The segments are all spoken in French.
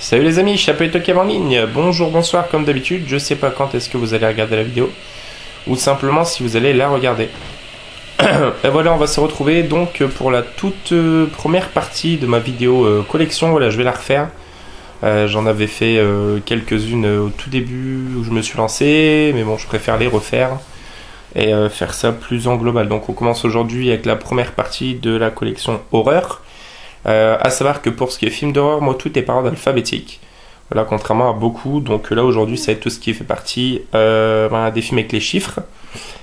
Salut les amis, Chapeau et Tokyo en ligne. Bonjour, bonsoir, comme d'habitude. Je sais pas quand est-ce que vous allez regarder la vidéo, ou simplement si vous allez la regarder. Et voilà, on va se retrouver donc pour la toute première partie de ma vidéo collection. Voilà, je vais la refaire. J'en avais fait quelques-unes au tout début où je me suis lancé, mais bon, je préfère les refaire et faire ça plus en global. Donc on commence aujourd'hui avec la première partie de la collection horreur. À savoir que pour ce qui est film d'horreur, moi tout est par ordre alphabétique. Voilà, contrairement à beaucoup. Donc là aujourd'hui, ça va être tout ce qui fait partie des films avec les chiffres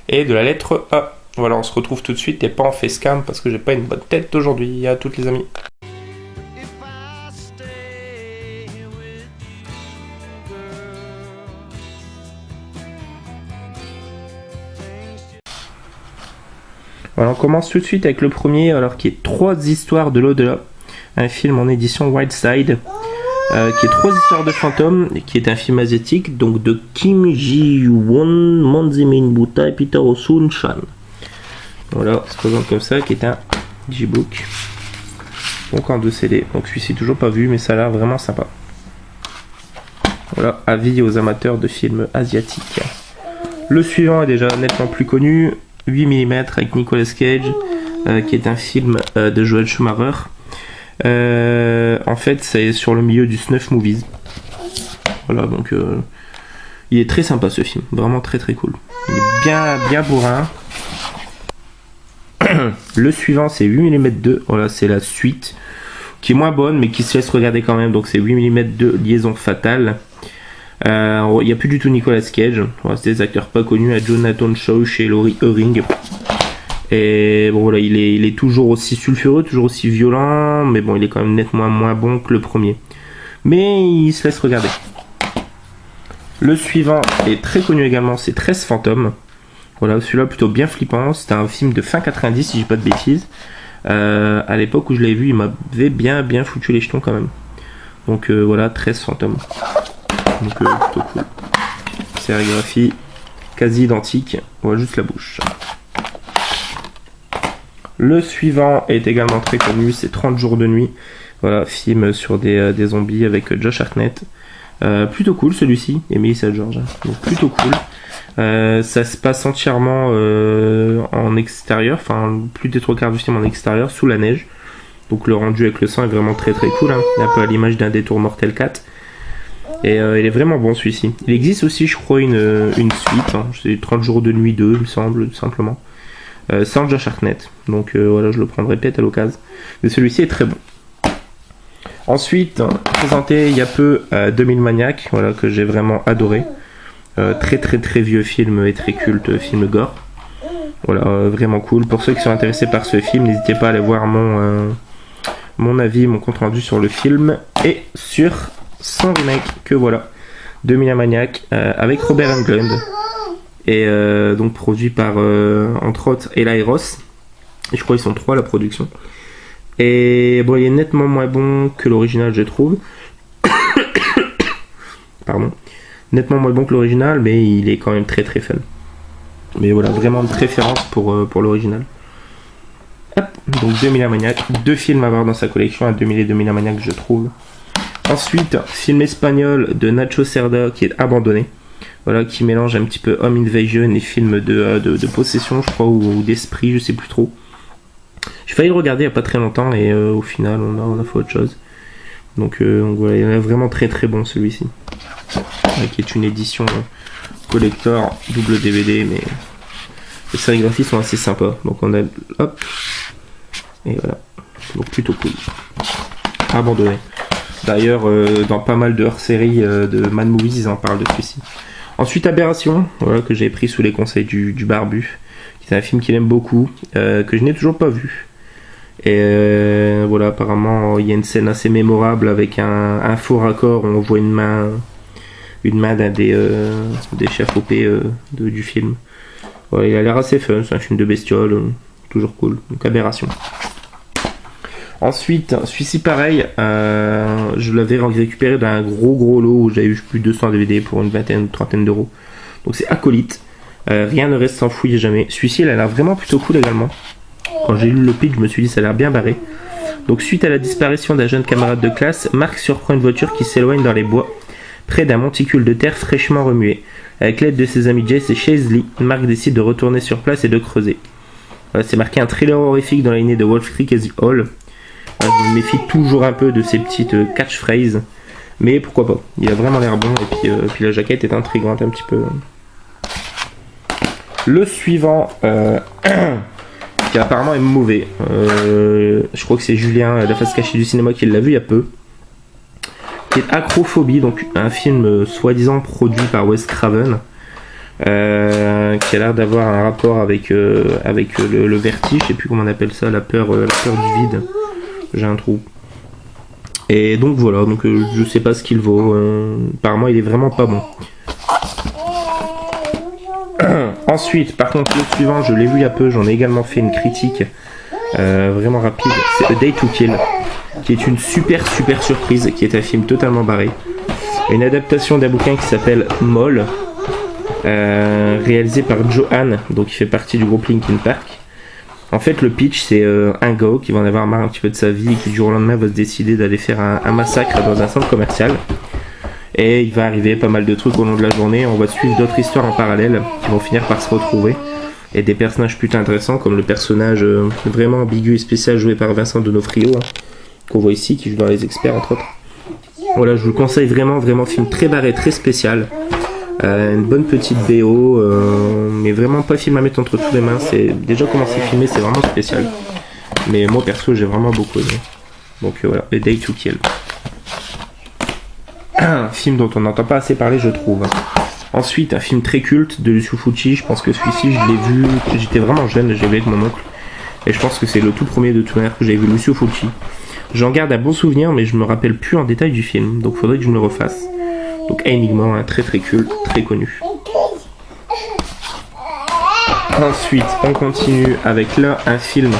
et de la lettre A. Voilà, on se retrouve tout de suite et pas en facecam parce que j'ai pas une bonne tête aujourd'hui. À toutes les amis. Voilà, on commence tout de suite avec le premier, alors qui est 3 histoires de l'au-delà, un film en édition Wildside, qui est 3 histoires de fantômes, qui est un film asiatique, donc de Kim Ji-won, Manzimin Buta et Peter Osun Chan. Voilà, ça se présente comme ça, qui est un G-book, donc en 2 CD. Donc celui-ci toujours pas vu, mais ça a l'air vraiment sympa. Voilà, avis aux amateurs de films asiatiques. Le suivant est déjà nettement plus connu. 8 mm avec Nicolas Cage, qui est un film de Joel Schumacher. En fait, c'est sur le milieu du snuff movies. Voilà, donc il est très sympa ce film, vraiment très très cool. Il est bien bourrin. Le suivant, c'est 8 mm 2. Voilà, c'est la suite qui est moins bonne, mais qui se laisse regarder quand même. Donc, c'est 8 mm 2 Liaison fatale. Il n'y a plus du tout Nicolas Cage, voilà, c'est des acteurs pas connus, à Jonathan Chow chez Laurie Herring. Et bon voilà, il est toujours aussi sulfureux, toujours aussi violent, mais bon, il est quand même nettement moins bon que le premier. Mais il se laisse regarder. Le suivant est très connu également, c'est 13 fantômes. Voilà, celui-là plutôt bien flippant, c'était un film de fin 90 si je dis pas de bêtises. À l'époque où je l'ai vu, il m'avait bien foutu les jetons quand même. Donc voilà, 13 fantômes. Donc plutôt cool. Sérigraphie quasi identique, on voit juste la bouche. Le suivant est également très connu, c'est 30 jours de nuit. Voilà, film sur des zombies avec Josh Hartnett. Plutôt cool celui-ci, et Melissa George. Donc plutôt cool. Ça se passe entièrement en extérieur, enfin plus des 3/4 du film en extérieur, sous la neige. Donc le rendu avec le sang est vraiment très cool, hein. Un peu à l'image d'un Détour Mortel 4. Et il est vraiment bon celui-ci. Il existe aussi, je crois, une suite. Hein. C'est 30 jours de nuit 2, il me semble, tout simplement. Sans Josh Hartnett. Donc voilà, je le prendrai peut-être à l'occasion. Mais celui-ci est très bon. Ensuite, présenté il y a peu 2000 Maniacs, voilà, que j'ai vraiment adoré. Très vieux film et très culte, film gore. Voilà, vraiment cool. Pour ceux qui sont intéressés par ce film, n'hésitez pas à aller voir mon avis, mon compte rendu sur le film et sur son remake, que voilà, 2000 Maniacs, avec Robert Englund, et donc produit par entre autres Eli Ross, et je crois qu'ils sont 3 à la production, et bon, il est nettement moins bon que l'original, je trouve. Pardon, nettement moins bon que l'original, mais il est quand même très fun. Mais voilà, vraiment de préférence pour l'original. Donc 2000 Maniacs, 2 films à voir dans sa collection, à 2000 et 2000 Maniacs, je trouve. Ensuite, film espagnol de Nacho Cerda qui est Abandonné. Voilà, qui mélange un petit peu Home Invasion et film de possession, je crois, ou d'esprit, je sais plus trop. J'ai failli le regarder il n'y a pas très longtemps et au final, on a fait autre chose. Donc voilà, il est vraiment très bon celui-ci. Qui est une édition collector, double DVD, mais les sérigraphies sont assez sympas. Donc on a, hop, et voilà. Donc plutôt cool. Abandonné. D'ailleurs, dans pas mal de hors-séries de Mad Movies, ils en parlent de celui-ci. Ensuite, Aberration, voilà, que j'ai pris sous les conseils du Barbu, qui est un film qu'il aime beaucoup, que je n'ai toujours pas vu. Et voilà, apparemment, il y a une scène assez mémorable avec un faux raccord où on voit une main d'un des chefs OP du film. Voilà, il a l'air assez fun, c'est un film de bestiole, toujours cool. Donc, Aberration. Ensuite, celui-ci pareil, je l'avais récupéré d'un gros lot où j'avais eu plus de 200 DVD pour une vingtaine ou trentaine d'euros. Donc c'est Acolyte, rien ne reste sans fouiller jamais. Celui-ci il a l'air vraiment plutôt cool également. Quand j'ai lu le pitch, je me suis dit ça a l'air bien barré. Donc suite à la disparition d'un jeune camarade de classe, Mark surprend une voiture qui s'éloigne dans les bois, près d'un monticule de terre fraîchement remué. Avec l'aide de ses amis Jess et Chaisley, Mark décide de retourner sur place et de creuser. Voilà, c'est marqué un thriller horrifique dans la lignée de Wolf Creek et The Hall. Voilà, je me méfie toujours un peu de ces petites catchphrases, mais pourquoi pas. Il a vraiment l'air bon et puis la jaquette est intrigante un petit peu. Le suivant, qui apparemment est mauvais. Je crois que c'est Julien, la face cachée du cinéma, qui l'a vu il y a peu. Qui est Acrophobie, donc un film soi-disant produit par Wes Craven, qui a l'air d'avoir un rapport avec le vertige, je sais plus comment on appelle ça, la peur du vide. J'ai un trou. Et donc voilà, donc je sais pas ce qu'il vaut. Apparemment, il est vraiment pas bon. Ensuite, par contre, le suivant, je l'ai vu il y a peu, j'en ai également fait une critique vraiment rapide. C'est A Day to Kill, qui est une super surprise, qui est un film totalement barré. Une adaptation d'un bouquin qui s'appelle Moll, réalisé par Johan, donc qui fait partie du groupe Linkin Park. En fait, le pitch, c'est un gars qui va en avoir marre un petit peu de sa vie et qui du jour au lendemain va se décider d'aller faire un massacre dans un centre commercial. Et il va arriver pas mal de trucs au long de la journée. On va suivre d'autres histoires en parallèle qui vont finir par se retrouver. Et des personnages plutôt intéressants, comme le personnage vraiment ambigu et spécial joué par Vincent D'Onofrio, qu'on voit ici, qui joue dans Les Experts entre autres. Voilà, je vous le conseille vraiment, film très barré, très spécial. Une bonne petite BO, mais vraiment pas film à mettre entre toutes les mains. C'est déjà comment c'est filmé, c'est vraiment spécial. Mais moi perso, j'ai vraiment beaucoup aimé. Donc voilà, A Day to Kill. Un film dont on n'entend pas assez parler, je trouve. Ensuite, un film très culte de Lucio Fulci. Je pense que celui-ci, je l'ai vu, j'étais vraiment jeune, je l'ai vu avec mon oncle. Et je pense que c'est le tout premier de toute manière que j'ai vu, Lucio Fulci. J'en garde un bon souvenir, mais je me rappelle plus en détail du film. Donc faudrait que je me le refasse. Donc Enigma, un très culte, très connu. Ensuite, on continue avec là un film.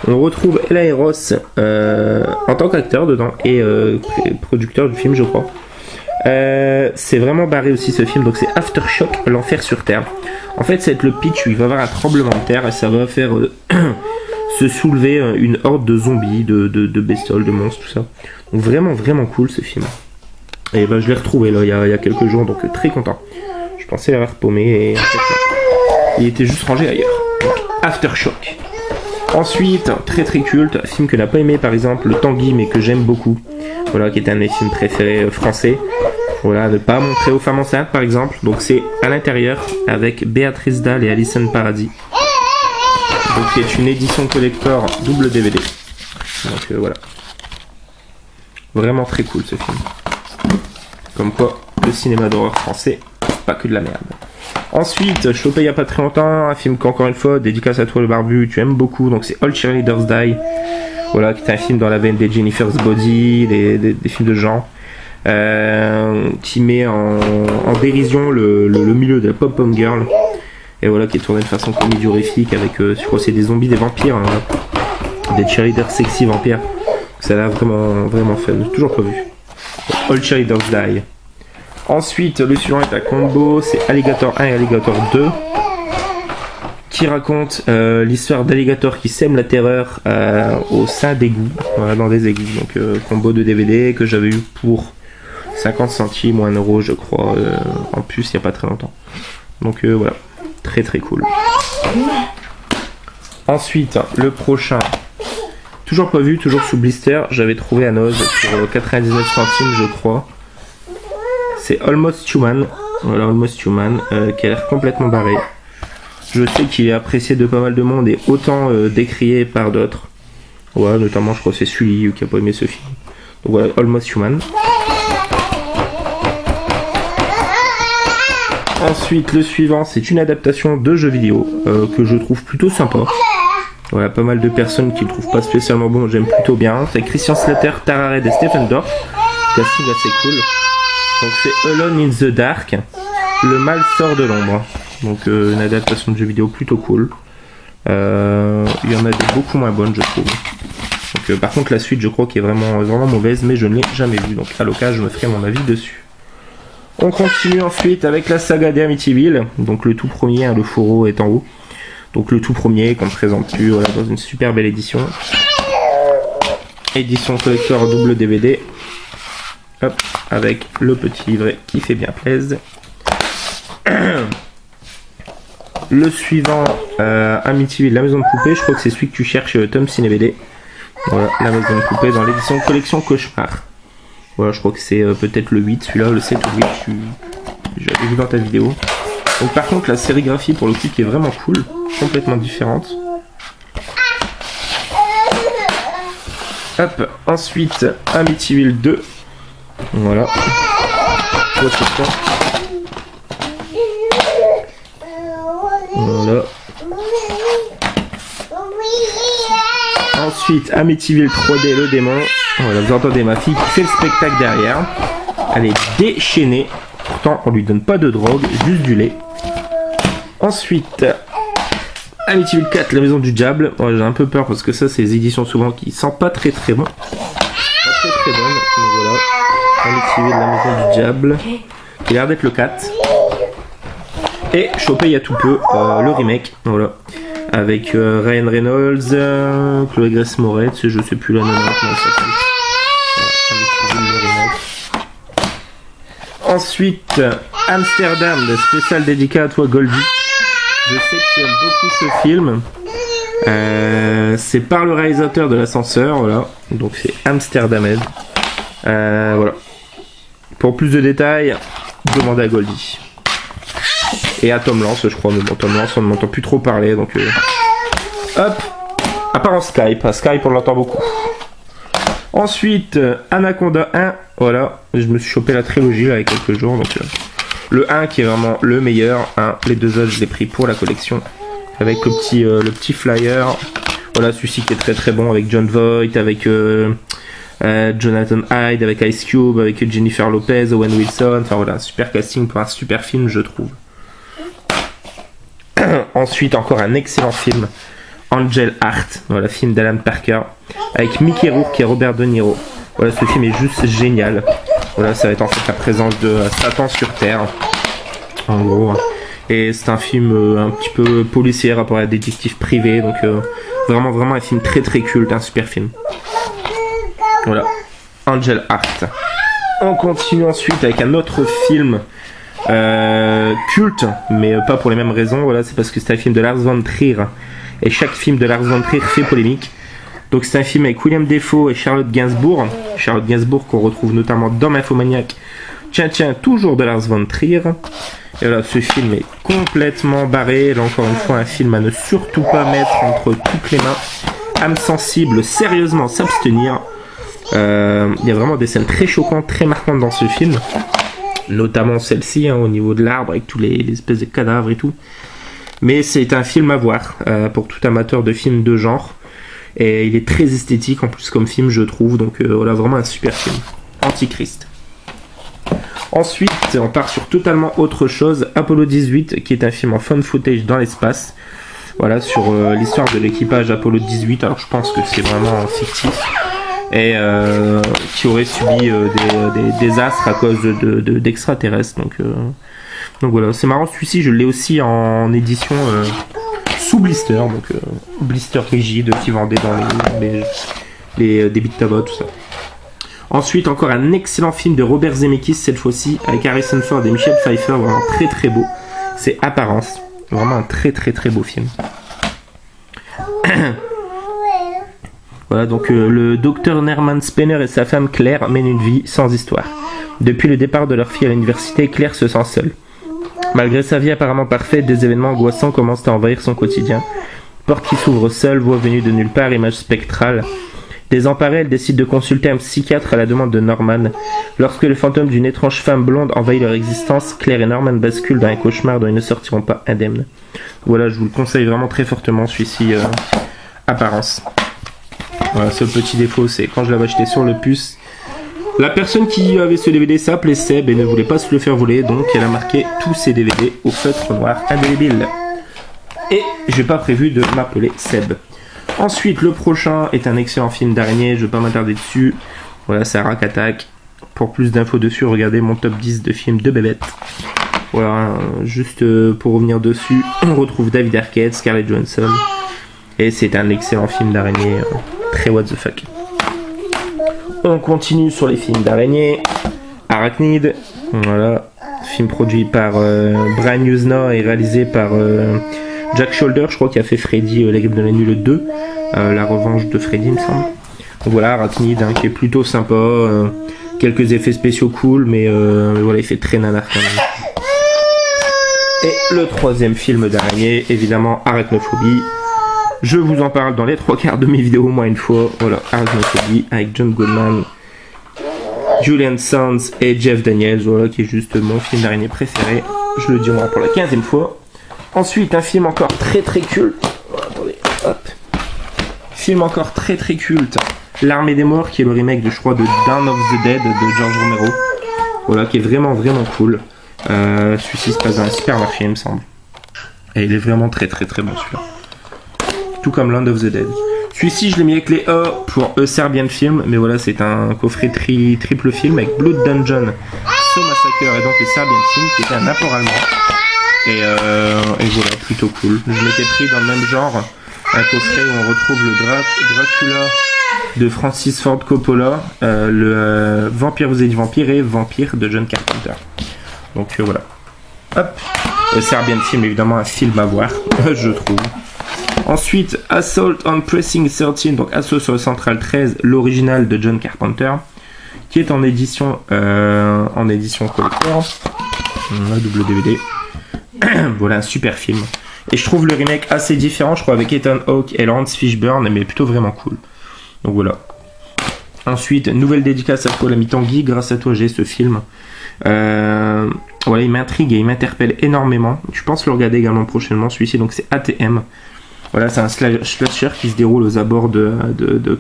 On retrouve Eli Roth en tant qu'acteur dedans et producteur du film, je crois. C'est vraiment barré aussi ce film, donc c'est Aftershock, l'enfer sur Terre. En fait, c'est le pitch où il va y avoir un tremblement de terre et ça va faire se soulever une horde de zombies, de bestioles, de monstres, tout ça. Donc vraiment cool ce film. Et ben je l'ai retrouvé là il y a quelques jours, donc très content. Je pensais l'avoir paumé et en fait, il était juste rangé ailleurs. Donc, Aftershock. Ensuite, très culte, un film que n'a pas aimé par exemple le Tanguy, mais que j'aime beaucoup. Voilà, qui est un de mes films préférés français. Voilà, ne pas montrer aux femmes enceintes par exemple. Donc c'est À l'intérieur avec Béatrice Dalle et Alison Paradis. Donc qui est une édition collector double DVD. Donc voilà. Vraiment très cool ce film. Comme quoi, le cinéma d'horreur français, pas que de la merde. Ensuite, chopé il n'y a pas très longtemps, un film qu'encore une fois, dédicace à toi le barbu, tu aimes beaucoup, donc c'est All Cheerleaders Die. Voilà, qui est un film dans la veine des Jennifer's Body, des films de genre, qui met en dérision le milieu de la pop-pom girl. Et voilà, qui est tourné de façon comédie horrifique avec, je crois que c'est des zombies, des vampires, hein, des cheerleaders sexy vampires. Ça a l'air vraiment fun, toujours pas vu. All Cheerleaders Die. Ensuite, le suivant est un combo, c'est Alligator 1 et Alligator 2, qui raconte l'histoire d'Alligator qui sème la terreur au sein d'égouts, voilà, dans des égouts. Donc combo de DVD que j'avais eu pour 50 centimes ou 1 euro je crois, en plus il n'y a pas très longtemps. Donc voilà, très cool. Ensuite, le prochain, toujours pas vu, toujours sous blister, j'avais trouvé à Noz pour 99 centimes je crois. C'est Almost Human, voilà, Almost Human, qui a l'air complètement barré. Je sais qu'il est apprécié de pas mal de monde et autant décrié par d'autres. Ouais, notamment je crois que c'est Sully qui a pas aimé ce film. Donc voilà, Almost Human. Ensuite, le suivant, c'est une adaptation de jeu vidéo que je trouve plutôt sympa. Voilà, pas mal de personnes qui le trouvent pas spécialement bon, j'aime plutôt bien. C'est Christian Slater, Tara Reid et Stephen Dorff. Casting assez cool. Donc c'est Alone in the Dark, Le mal sort de l'ombre. Donc une adaptation de jeu vidéo plutôt cool. Il y en a des beaucoup moins bonnes je trouve. Donc par contre la suite je crois qu'elle est vraiment mauvaise, mais je ne l'ai jamais vue. Donc à l'occasion je me ferai mon avis dessus. On continue ensuite avec la saga d'Amityville. Donc le tout premier, hein, le fourreau est en haut. Donc le tout premier qu'on ne présente plus, voilà, dans une super belle édition. édition collector double DVD. Hop, avec le petit livret qui fait bien plaisir. Le suivant, Amityville, la maison de poupée. Je crois que c'est celui que tu cherches, Tom Ciné BD. Voilà, la maison de poupée dans l'édition collection Cauchemar. Voilà, je crois que c'est peut-être le 8, celui-là, le 7 ou le 8, j'avais vu dans ta vidéo. Donc par contre, la sérigraphie pour le coup qui est vraiment cool, complètement différente. Hop, ensuite, Amityville 2. Voilà. Voilà. Ensuite, Amityville 3D, le démon. Voilà, vous entendez ma fille qui fait le spectacle derrière. Elle est déchaînée. Pourtant, on lui donne pas de drogue, juste du lait. Ensuite, Amityville 4, la maison du diable. Ouais, j'ai un peu peur parce que ça, c'est les éditions souvent qui sentent pas très très bon. Pas très très bonne. Donc voilà. Amityville, la maison du diable. Qui a l'air d'être le 4. Et chopé il y a tout peu, le remake. Voilà. Avec Ryan Reynolds, Chloé Grace Moretz, je sais plus la nana comment ça s'appelle. Ensuite, Amsterdam, le spécial dédicat à toi Goldie. Je sais que tu aimes beaucoup ce film. C'est par le réalisateur de l'ascenseur, voilà. Donc c'est Amsterdam. Voilà. Pour plus de détails, demandez à Goldie. Et à Tom Lance, je crois, mais bon, Tom Lance, on ne m'entend plus trop parler, donc... Hop. À part en Skype. À Skype, on l'entend beaucoup. Ensuite, Anaconda 1. Voilà. Je me suis chopé la trilogie, là, il y a quelques jours, donc... le 1 qui est vraiment le meilleur. Hein. Les deux autres, je les ai pris pour la collection. Avec le petit flyer. Voilà, celui-ci qui est très très bon, avec John Voight, avec... Jonathan Hyde, avec Ice Cube, avec Jennifer Lopez, Owen Wilson. Enfin voilà, super casting pour un super film, je trouve. Ensuite, encore un excellent film, Angel Heart, voilà, film d'Alan Parker, avec Mickey Rourke et Robert De Niro. Voilà, ce film est juste génial. Voilà, ça va être en fait la présence de Satan sur Terre, en gros. Et c'est un film un petit peu policier, rapport à un détective privé, donc vraiment, vraiment un film très très culte, un super film. Voilà, Angel Heart. On continue ensuite avec un autre film culte, mais pas pour les mêmes raisons. Voilà, c'est parce que c'est un film de Lars von Trier et chaque film de Lars von Trier fait polémique. Donc c'est un film avec William Dafoe et Charlotte Gainsbourg qu'on retrouve notamment dans Nymphomaniac. Tiens, toujours de Lars von Trier. Et voilà, ce film est complètement barré. Là encore une fois, un film à ne surtout pas mettre entre toutes les mains. Âme sensible, sérieusement s'abstenir. Il y a vraiment des scènes très choquantes, très marquantes dans ce film. Notamment celle-ci, hein, au niveau de l'arbre, avec tous les espèces de cadavres et tout. Mais c'est un film à voir, pour tout amateur de films de genre. Et il est très esthétique, en plus, comme film, je trouve. Donc voilà, vraiment un super film. Antichrist. Ensuite, on part sur totalement autre chose. Apollo 18, qui est un film en found footage dans l'espace. Voilà, sur l'histoire de l'équipage Apollo 18. Alors, je pense que c'est vraiment fictif. Et qui aurait subi des désastres à cause d'extraterrestres. Donc voilà, c'est marrant, celui-ci je l'ai aussi en édition sous blister, donc blister rigide qui vendait dans les débits de tabac, tout ça. Ensuite, encore un excellent film de Robert Zemeckis, cette fois-ci, avec Harrison Ford et Michelle Pfeiffer, vraiment très très beau. C'est Apparence, vraiment un très très très beau film. Voilà, donc le docteur Norman Spener et sa femme Claire mènent une vie sans histoire. Depuis le départ de leur fille à l'université, Claire se sent seule. Malgré sa vie apparemment parfaite, des événements angoissants commencent à envahir son quotidien. Porte qui s'ouvre seule, voix venue de nulle part, image spectrale. Désemparée, elle décide de consulter un psychiatre à la demande de Norman. Lorsque le fantôme d'une étrange femme blonde envahit leur existence, Claire et Norman basculent dans un cauchemar dont ils ne sortiront pas indemnes. Voilà, je vous le conseille vraiment très fortement, celui-ci, Apparence. Voilà, seul petit défaut, c'est quand je l'avais acheté sur le puce, la personne qui avait ce DVD s'appelait Seb et ne voulait pas se le faire voler, donc elle a marqué tous ses DVD au feutre noir indélébile. Et j'ai pas prévu de m'appeler Seb. Ensuite, le prochain est un excellent film d'araignée, je vais pas m'attarder dessus. Voilà, c'est Rak Attack. Pour plus d'infos dessus, regardez mon top 10 de films de bébêtes. Voilà, juste pour revenir dessus, on retrouve David Arquette, Scarlett Johansson. Et c'est un excellent film d'araignée, très what the fuck. On continue sur les films d'araignées. Arachnid, voilà, film produit par Brian Yuzna et réalisé par Jack Sholder, je crois, qui a fait Freddy, La Grippe de la Nuit le 2, la revanche de Freddy, il me semble. Donc voilà, Arachnid, qui est plutôt sympa, quelques effets spéciaux cool, mais voilà, il fait très nanar quand même. Et le troisième film d'araignée, évidemment, Arachnophobie. Je vous en parle dans les 3/4 de mes vidéos au moins une fois. Voilà, Arachnophobie avec John Goodman, Julian Sands et Jeff Daniels, voilà, qui est juste mon film d'araignée préféré. Je le dis au moins pour la 15e fois. Ensuite, un film encore très culte. Oh, attendez, hop. Film encore très culte. L'Armée des Morts, qui est le remake de, je crois, de Dawn of the Dead de George Romero. Voilà, qui est vraiment cool. Celui-ci se passe dans un supermarché, il me semble. Et il est vraiment très bon celui-là. Tout comme Land of the Dead. Celui-ci, je l'ai mis avec les A pour A Serbian Film, mais voilà, c'est un coffret triple film avec Blood Dungeon, So Massacre et donc le Serbian Film, qui était un apport allemand. Et voilà, plutôt cool. Je m'étais pris dans le même genre, un coffret où on retrouve le Dracula de Francis Ford Coppola, le Vampire vous êtes dit vampire et Vampire de John Carpenter. Donc voilà. Hop, A Serbian Film, évidemment un film à voir, je trouve. Ensuite, Assault on Precinct 13, donc Assaut sur le Central 13, l'original de John Carpenter, qui est en édition collector, un double DVD. Voilà, un super film. Et je trouve le remake assez différent, je crois, avec Ethan Hawke et Laurence Fishburne, mais plutôt vraiment cool. Donc voilà. Ensuite, nouvelle dédicace à toi, l'ami Tanguy, grâce à toi j'ai ce film. Voilà, il m'intrigue et il m'interpelle énormément. Je pense le regarder également prochainement, celui-ci, donc c'est ATM. Voilà, c'est un slasher qui se déroule aux abords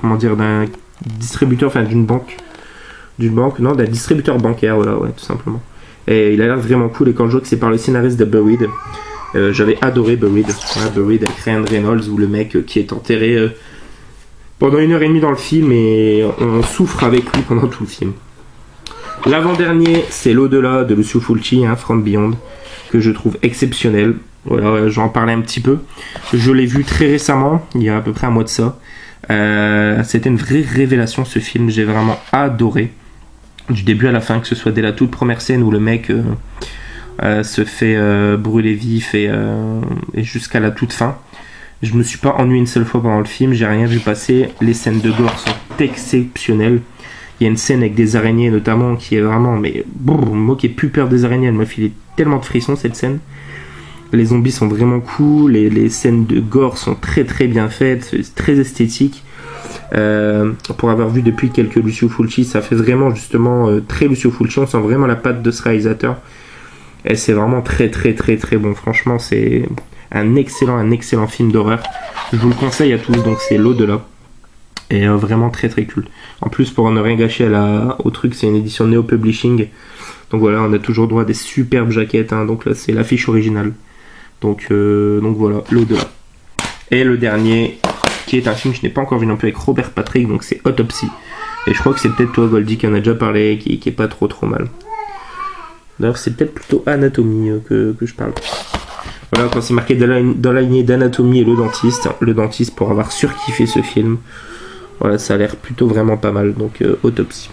comment dire, d'un distributeur, enfin d'un distributeur bancaire, voilà, ouais, tout simplement. Et il a l'air vraiment cool, et quand je vois que c'est par le scénariste de Buried, j'avais adoré Buried, voilà, Buried avec Ryan Reynolds, où le mec qui est enterré pendant 1h30 dans le film, et on souffre avec lui pendant tout le film. L'avant-dernier, c'est L'Au-delà de Lucio Fulci, From Beyond, que je trouve exceptionnel. Voilà, j'en parlais un petit peu. Je l'ai vu très récemment, il y a à peu près un mois de ça. C'était une vraie révélation ce film, j'ai vraiment adoré. Du début à la fin, que ce soit dès la toute première scène où le mec se fait brûler vif et jusqu'à la toute fin. Je me suis pas ennuyé une seule fois pendant le film, j'ai rien vu passer. Les scènes de gore sont exceptionnelles. Il y a une scène avec des araignées notamment qui est vraiment, mais moi qui ai plus peur des araignées, elle m'a filé tellement de frissons cette scène. Les zombies sont vraiment cool, les scènes de gore sont très bien faites, c'est très esthétique. Pour avoir vu depuis quelques Lucio Fulci, ça fait vraiment justement très Lucio Fulci, on sent vraiment la patte de ce réalisateur. Et c'est vraiment très bon, franchement c'est un excellent film d'horreur. Je vous le conseille à tous, donc c'est L'Au-delà. Et vraiment très cool. En plus, pour ne rien gâcher au truc, c'est une édition Neo Publishing. Donc voilà, on a toujours droit à des superbes jaquettes, donc là c'est l'affiche originale. Donc voilà, L'Au-delà. Et le dernier, qui est un film que je n'ai pas encore vu non plus avec Robert Patrick, donc c'est Autopsy. Et je crois que c'est peut-être toi, Goldie, qui en a déjà parlé, qui est pas trop mal. D'ailleurs, c'est peut-être plutôt Anatomie que je parle. Voilà, quand c'est marqué dans la lignée d'Anatomie et le dentiste pour avoir surkiffé ce film. Voilà, ça a l'air plutôt vraiment pas mal, donc Autopsy.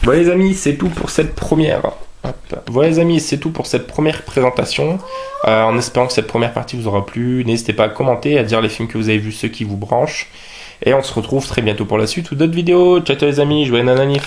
Voilà les amis, c'est tout pour cette première. Voilà les amis, c'est tout pour cette première présentation. En espérant que cette première partie vous aura plu, n'hésitez pas à commenter, à dire les films que vous avez vus, ceux qui vous branchent. Et on se retrouve très bientôt pour la suite ou d'autres vidéos. Ciao les amis, joyeux nanani.